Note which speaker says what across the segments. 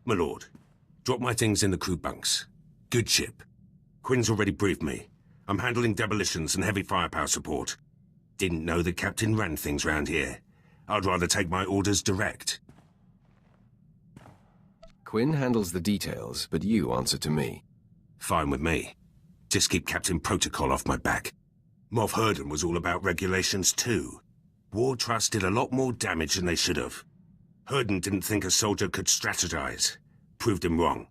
Speaker 1: My lord, drop my things in the crew bunks. Good ship. Quinn's already briefed me. I'm handling demolitions and heavy firepower support. Didn't know the captain ran things round here. I'd rather take my orders direct.
Speaker 2: Quinn handles the details, but you answer to me.
Speaker 1: Fine with me. Just keep Captain Protocol off my back. Moff Herden was all about regulations too. War Trust did a lot more damage than they should have. Herden didn't think a soldier could strategize. Proved him wrong.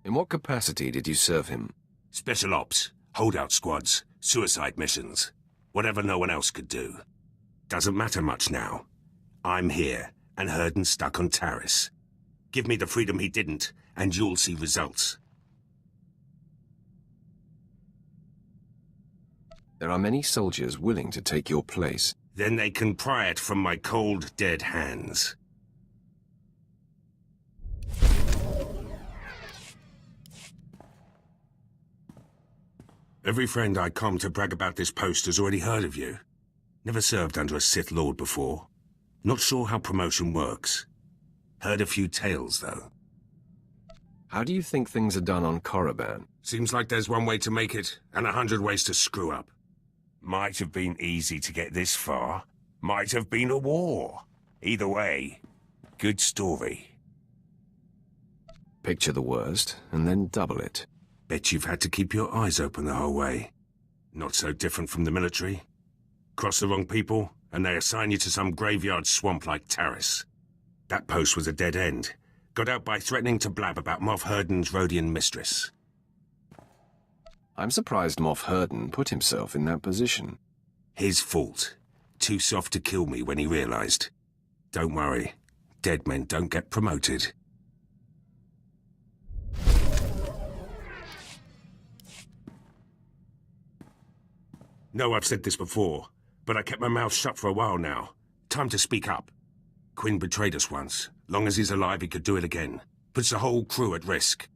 Speaker 2: In what capacity did you serve him?
Speaker 1: Special ops, holdout squads, suicide missions. Whatever no one else could do. Doesn't matter much now. I'm here, and Herden's stuck on Taris. Give me the freedom he didn't, and you'll see results.
Speaker 2: There are many soldiers willing to take your place.
Speaker 1: Then they can pry it from my cold, dead hands. Every friend I come to brag about this post has already heard of you. Never served under a Sith Lord before. Not sure how promotion works. Heard a few tales, though.
Speaker 2: How do you think things are done on Korriban?
Speaker 1: Seems like there's one way to make it, and 100 ways to screw up. Might have been easy to get this far. Might have been a war. Either way, good story.
Speaker 2: Picture the worst, and then double it.
Speaker 1: Bet you've had to keep your eyes open the whole way. Not so different from the military. Cross the wrong people, and they assign you to some graveyard swamp like Taris. That post was a dead end. Got out by threatening to blab about Moff Herden's Rhodian mistress.
Speaker 2: I'm surprised Moff Herden put himself in that position.
Speaker 1: His fault. Too soft to kill me when he realized. Don't worry. Dead men don't get promoted. No, I've said this before, but I kept my mouth shut for a while now. Time to speak up. Quinn betrayed us once. Long as he's alive, he could do it again. Puts the whole crew at risk.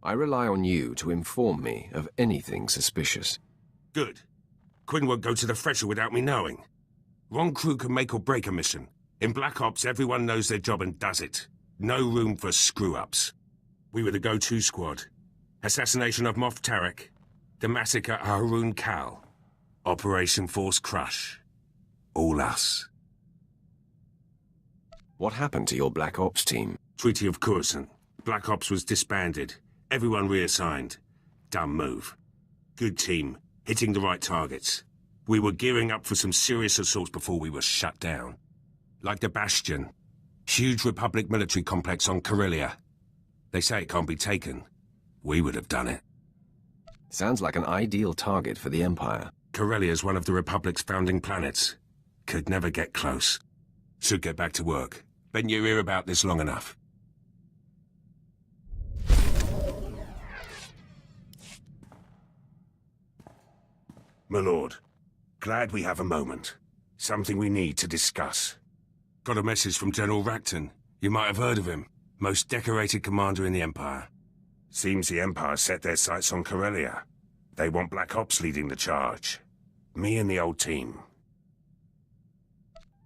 Speaker 2: I rely on you to inform me of anything suspicious.
Speaker 1: Good. Quinn won't go to the Thresher without me knowing. Wrong crew can make or break a mission. In Black Ops, everyone knows their job and does it. No room for screw-ups. We were the go-to squad. Assassination of Moff Tarek. The massacre at Haroon Kal. Operation Force Crush. All us.
Speaker 2: What happened to your Black Ops team?
Speaker 1: Treaty of Coruscant. Black Ops was disbanded. Everyone reassigned. Dumb move. Good team. Hitting the right targets. We were gearing up for some serious assaults before we were shut down. Like the Bastion. Huge Republic military complex on Corellia. They say it can't be taken. We would have done it.
Speaker 2: Sounds like an ideal target for the Empire.
Speaker 1: Corellia is one of the Republic's founding planets. Could never get close. Should get back to work. Been your ear about this long enough. My lord, glad we have a moment. Something we need to discuss. Got a message from General Racton. You might have heard of him. Most decorated commander in the Empire. Seems the Empire set their sights on Corellia. They want Black Ops leading the charge. Me and the old team.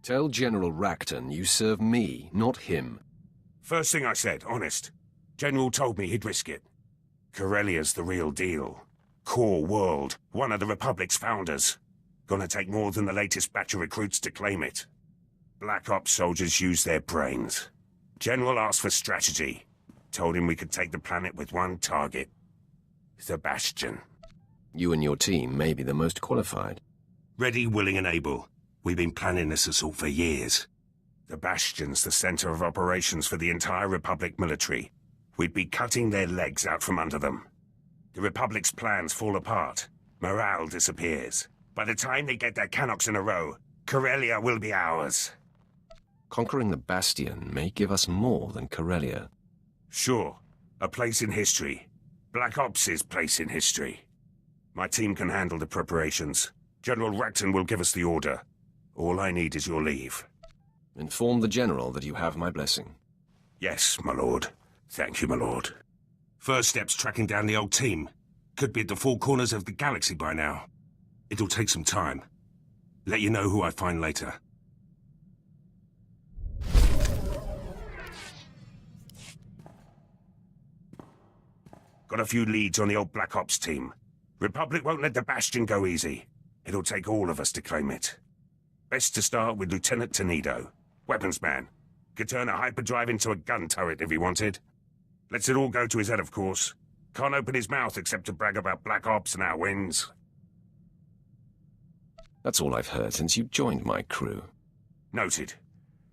Speaker 2: Tell General Racton you serve me, not him.
Speaker 1: First thing I said, honest. General told me he'd risk it. Corellia's the real deal. Core world, one of the Republic's founders. Gonna take more than the latest batch of recruits to claim it. Black Ops soldiers use their brains. General asked for strategy. Told him we could take the planet with one target. The Bastion.
Speaker 2: You and your team may be the most qualified.
Speaker 1: Ready, willing and able. We've been planning this assault for years. The Bastion's the center of operations for the entire Republic military. We'd be cutting their legs out from under them. The Republic's plans fall apart. Morale disappears. By the time they get their Canox in a row, Corellia will be ours.
Speaker 2: Conquering the Bastion may give us more than Corellia.
Speaker 1: Sure. A place in history. Black Ops' place in history. My team can handle the preparations. General Racton will give us the order. All I need is your leave.
Speaker 2: Inform the General that you have my blessing.
Speaker 1: Yes, my lord. Thank you, my lord. First step's tracking down the old team. Could be at the four corners of the galaxy by now. It'll take some time. Let you know who I find later. Got a few leads on the old Black Ops team. Republic won't let the Bastion go easy. It'll take all of us to claim it. Best to start with Lieutenant Tenido. Weapons man. Could turn a hyperdrive into a gun turret if he wanted. Lets it all go to his head, of course. Can't open his mouth except to brag about Black Ops and our wins.
Speaker 2: That's all I've heard since you joined my crew.
Speaker 1: Noted.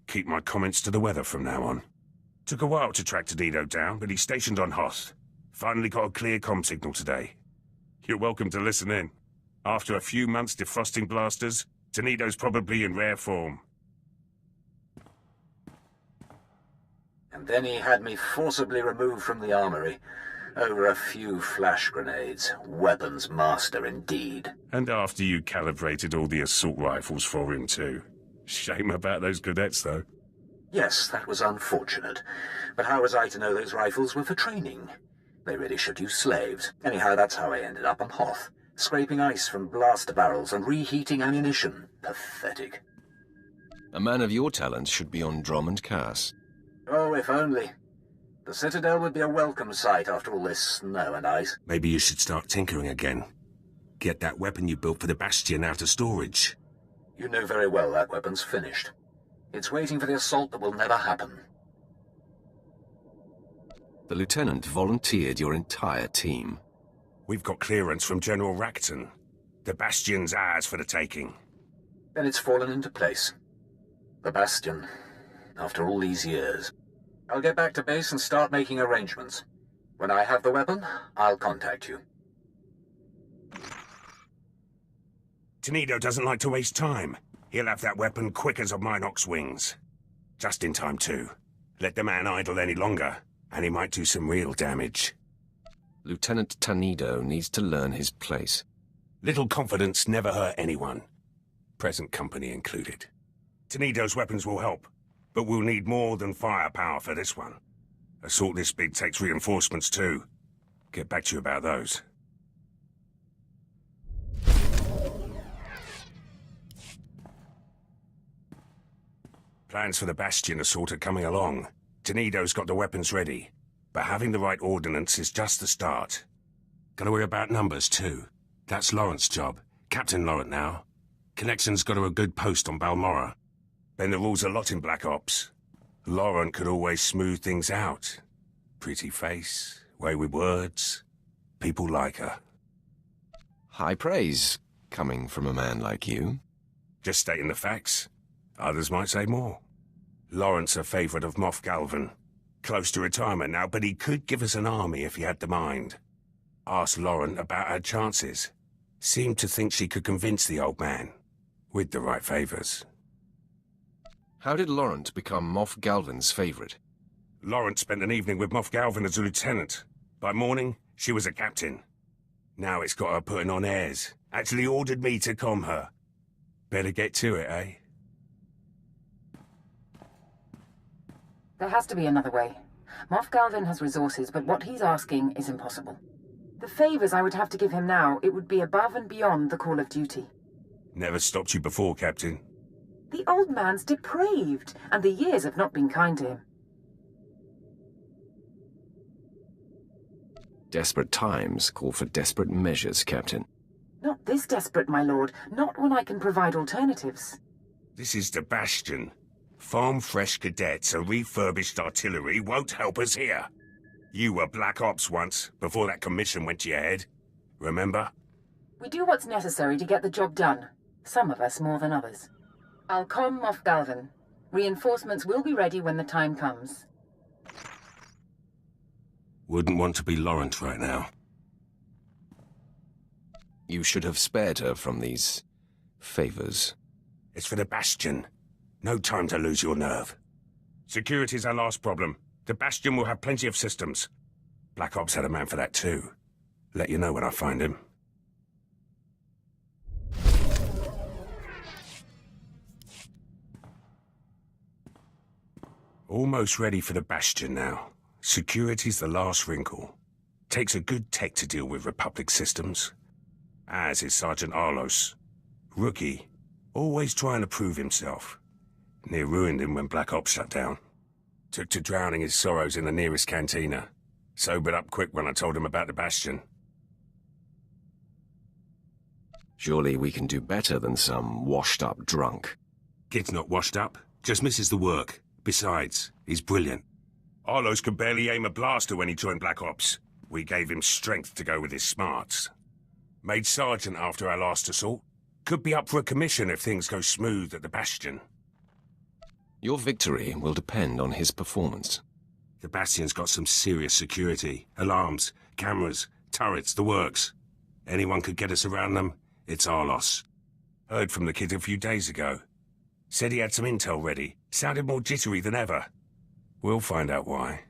Speaker 1: Keep my comments to the weather from now on. Took a while to track Tenido down, but he's stationed on Hoth. Finally got a clear comm signal today. You're welcome to listen in. After a few months defrosting blasters, Tenido's probably in rare form.
Speaker 3: And then he had me forcibly removed from the armory. Over a few flash grenades. Weapons master indeed.
Speaker 1: And after you calibrated all the assault rifles for him too. Shame about those cadets though.
Speaker 3: Yes, that was unfortunate. But how was I to know those rifles were for training? They really should use slaves. Anyhow, that's how I ended up on Hoth. Scraping ice from blaster barrels and reheating ammunition. Pathetic.
Speaker 2: A man of your talents should be on Drummond Cass.
Speaker 3: Oh, if only. The Citadel would be a welcome sight after all this snow and ice.
Speaker 1: Maybe you should start tinkering again. Get that weapon you built for the Bastion out of storage.
Speaker 3: You know very well that weapon's finished. It's waiting for the assault that will never happen.
Speaker 2: The Lieutenant volunteered your entire team.
Speaker 1: We've got clearance from General Racton. The Bastion's ours for the taking.
Speaker 3: Then it's fallen into place. The Bastion. After all these years. I'll get back to base and start making arrangements. When I have the weapon, I'll contact you.
Speaker 1: Tenido doesn't like to waste time. He'll have that weapon quick as a Minox wings. Just in time, too. Let the man idle any longer, and he might do some real damage.
Speaker 2: Lieutenant Tenido needs to learn his place.
Speaker 1: Little confidence never hurt anyone. Present company included. Tenido's weapons will help, but we'll need more than firepower for this one. Assault this big takes reinforcements too. Get back to you about those. Plans for the Bastion assault are coming along. Tenido's got the weapons ready, but having the right ordnance is just the start. Gotta worry about numbers too. That's Laurent's job. Captain Laurent now. Connection's got her a good post on Balmorra. Bend the rules a lot in Black Ops. Laurent could always smooth things out. Pretty face, way with words. People like her.
Speaker 2: High praise, coming from a man like you.
Speaker 1: Just stating the facts. Others might say more. Laurent's a favourite of Moff Galvan. Close to retirement now, but he could give us an army if he had the mind. Asked Laurent about her chances. Seemed to think she could convince the old man. With the right favours.
Speaker 2: How did Laurent become Moff Galvan's favourite?
Speaker 1: Laurent spent an evening with Moff Galvan as a lieutenant. By morning, she was a captain. Now it's got her putting on airs. Actually ordered me to comm her. Better get to it, eh?
Speaker 4: There has to be another way. Moff Galvan has resources, but what he's asking is impossible. The favours I would have to give him now, it would be above and beyond the call of duty.
Speaker 1: Never stopped you before, Captain.
Speaker 4: The old man's depraved, and the years have not been kind to him.
Speaker 2: Desperate times call for desperate measures, Captain.
Speaker 4: Not this desperate, my lord. Not when I can provide alternatives.
Speaker 1: This is the Bastion. Farm-fresh cadets and refurbished artillery won't help us here. You were Black Ops once, before that commission went to your head. Remember?
Speaker 4: We do what's necessary to get the job done. Some of us more than others. I'll comm Moff Galvan. Reinforcements will be ready when the time comes.
Speaker 1: Wouldn't want to be Laurent right now.
Speaker 2: You should have spared her from these favours.
Speaker 1: It's for the Bastion. No time to lose your nerve. Security's our last problem. The Bastion will have plenty of systems. Black Ops had a man for that too. Let you know when I find him. Almost ready for the Bastion now. Security's the last wrinkle. Takes a good tech to deal with Republic systems. As is Sergeant Arlos. Rookie. Always trying to prove himself. Near ruined him when Black Ops shut down. Took to drowning his sorrows in the nearest cantina. Sobered up quick when I told him about the Bastion.
Speaker 2: Surely we can do better than some washed-up drunk.
Speaker 1: Kid's not washed up, just misses the work. Besides, he's brilliant. Arlos could barely aim a blaster when he joined Black Ops. We gave him strength to go with his smarts. Made sergeant after our last assault. Could be up for a commission if things go smooth at the Bastion.
Speaker 2: Your victory will depend on his performance.
Speaker 1: The Bastion's got some serious security. Alarms, cameras, turrets, the works. Anyone could get us around them, it's our loss. Heard from the kid a few days ago. Said he had some intel ready. Sounded more jittery than ever. We'll find out why.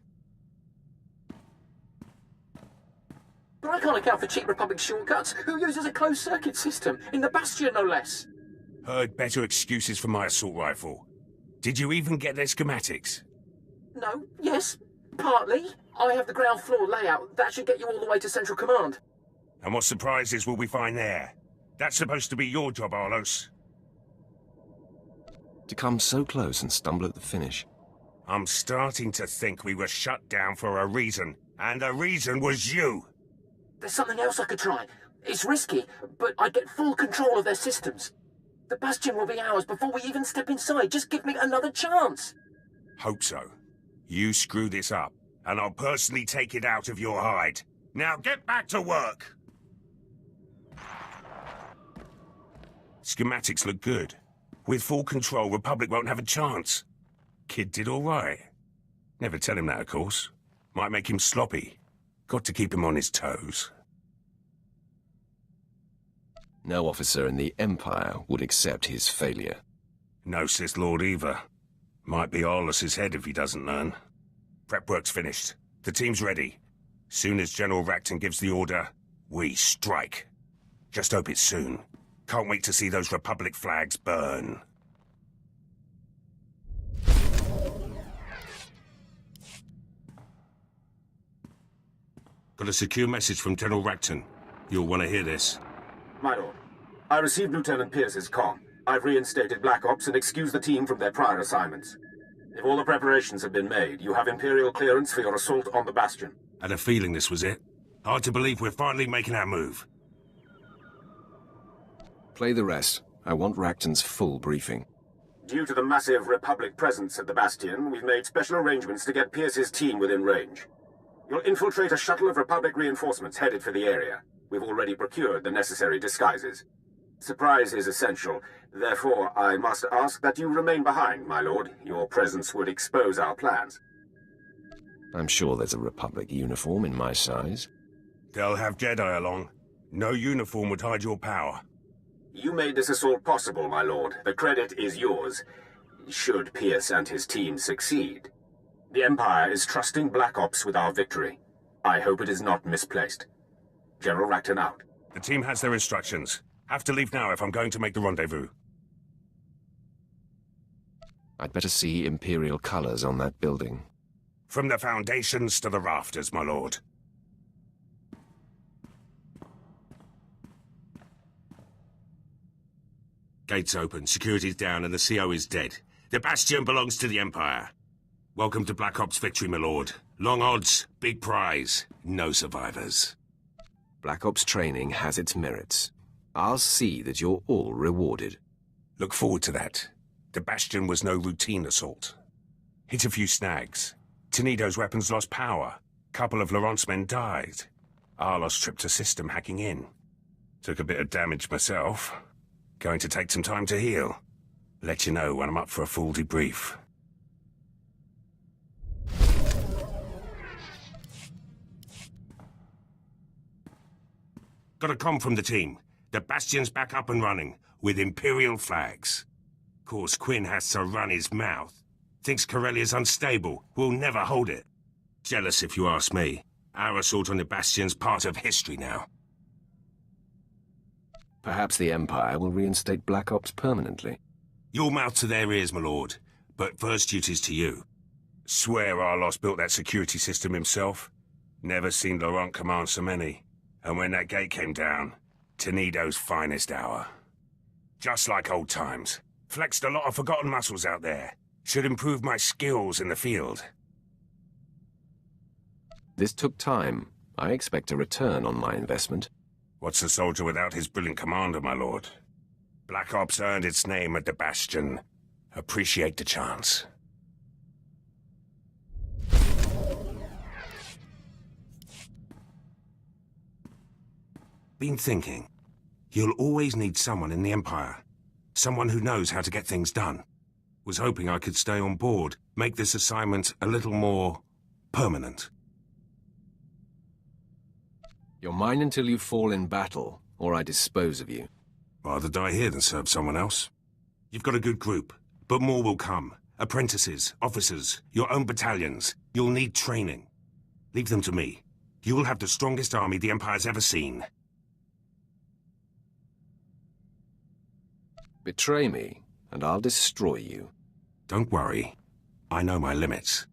Speaker 5: But I can't account for cheap Republic shortcuts. Who uses a closed-circuit system? In the Bastion, no less.
Speaker 1: Heard better excuses for my assault rifle. Did you even get their schematics?
Speaker 5: No, yes, partly. I have the ground floor layout. That should get you all the way to Central Command.
Speaker 1: And what surprises will we find there? That's supposed to be your job, Arlos.
Speaker 2: To come so close and stumble at the finish.
Speaker 1: I'm starting to think we were shut down for a reason, and the reason was you.
Speaker 5: There's something else I could try. It's risky, but I get full control of their systems. The Bastion will be ours before we even step inside. Just give me another chance.
Speaker 1: Hope so. You screw this up, and I'll personally take it out of your hide. Now get back to work! Schematics look good. With full control, Republic won't have a chance. Kid did all right. Never tell him that, of course. Might make him sloppy. Got to keep him on his toes.
Speaker 2: No officer in the Empire would accept his failure.
Speaker 1: No Sith Lord either. Might be Arlos's head if he doesn't learn. Prep work's finished. The team's ready. Soon as General Racton gives the order, we strike. Just hope it's soon. Can't wait to see those Republic flags burn. Got a secure message from General Racton. You'll want to hear this.
Speaker 6: My lord, I received Lieutenant Pierce's comm. I've reinstated Black Ops and excused the team from their prior assignments. If all the preparations have been made, you have Imperial clearance for your assault on the Bastion.
Speaker 1: Had a feeling this was it. Hard to believe we're finally making our move.
Speaker 2: Play the rest. I want Racton's full briefing.
Speaker 6: Due to the massive Republic presence at the Bastion, we've made special arrangements to get Pierce's team within range. You'll infiltrate a shuttle of Republic reinforcements headed for the area. We've already procured the necessary disguises. Surprise is essential. Therefore, I must ask that you remain behind, my lord. Your presence would expose our plans.
Speaker 2: I'm sure there's a Republic uniform in my size.
Speaker 1: They'll have Jedi along. No uniform would hide your power.
Speaker 6: You made this assault possible, my lord. The credit is yours, should Pierce and his team succeed. The Empire is trusting Black Ops with our victory. I hope it is not misplaced. General Racton out.
Speaker 1: The team has their instructions. Have to leave now if I'm going to make the rendezvous.
Speaker 2: I'd better see Imperial colors on that building.
Speaker 1: From the foundations to the rafters, my lord. Gates open, security's down, and the CO is dead. The Bastion belongs to the Empire. Welcome to Black Ops victory, my lord. Long odds, big prize, no survivors.
Speaker 2: Black Ops training has its merits. I'll see that you're all rewarded.
Speaker 1: Look forward to that. The Bastion was no routine assault. Hit a few snags. Tenido's weapons lost power. Couple of Laurent's men died. Arlos tripped a system hacking in. Took a bit of damage myself. Going to take some time to heal. Let you know when I'm up for a full debrief. Got a comm from the team. The Bastion's back up and running, with Imperial flags. Course Quinn has to run his mouth. Thinks Corellia's unstable, will never hold it. Jealous if you ask me. Our assault on the Bastion's part of history now.
Speaker 2: Perhaps the Empire will reinstate Black Ops permanently.
Speaker 1: Your mouth to their ears, my lord. But first duty's to you. Swear Arlos built that security system himself. Never seen Laurent command so many. And when that gate came down, Tenido's finest hour. Just like old times. Flexed a lot of forgotten muscles out there. Should improve my skills in the field.
Speaker 2: This took time. I expect a return on my investment.
Speaker 1: What's a soldier without his brilliant commander, my lord? Black Ops earned its name at the Bastion. Appreciate the chance. Been thinking. You'll always need someone in the Empire. Someone who knows how to get things done. Was hoping I could stay on board, make this assignment a little more permanent.
Speaker 2: You're mine until you fall in battle, or I dispose of you.
Speaker 1: Rather die here than serve someone else. You've got a good group, but more will come. Apprentices, officers, your own battalions. You'll need training. Leave them to me. You'll have the strongest army the Empire's ever seen.
Speaker 2: Betray me, and I'll destroy you.
Speaker 1: Don't worry. I know my limits.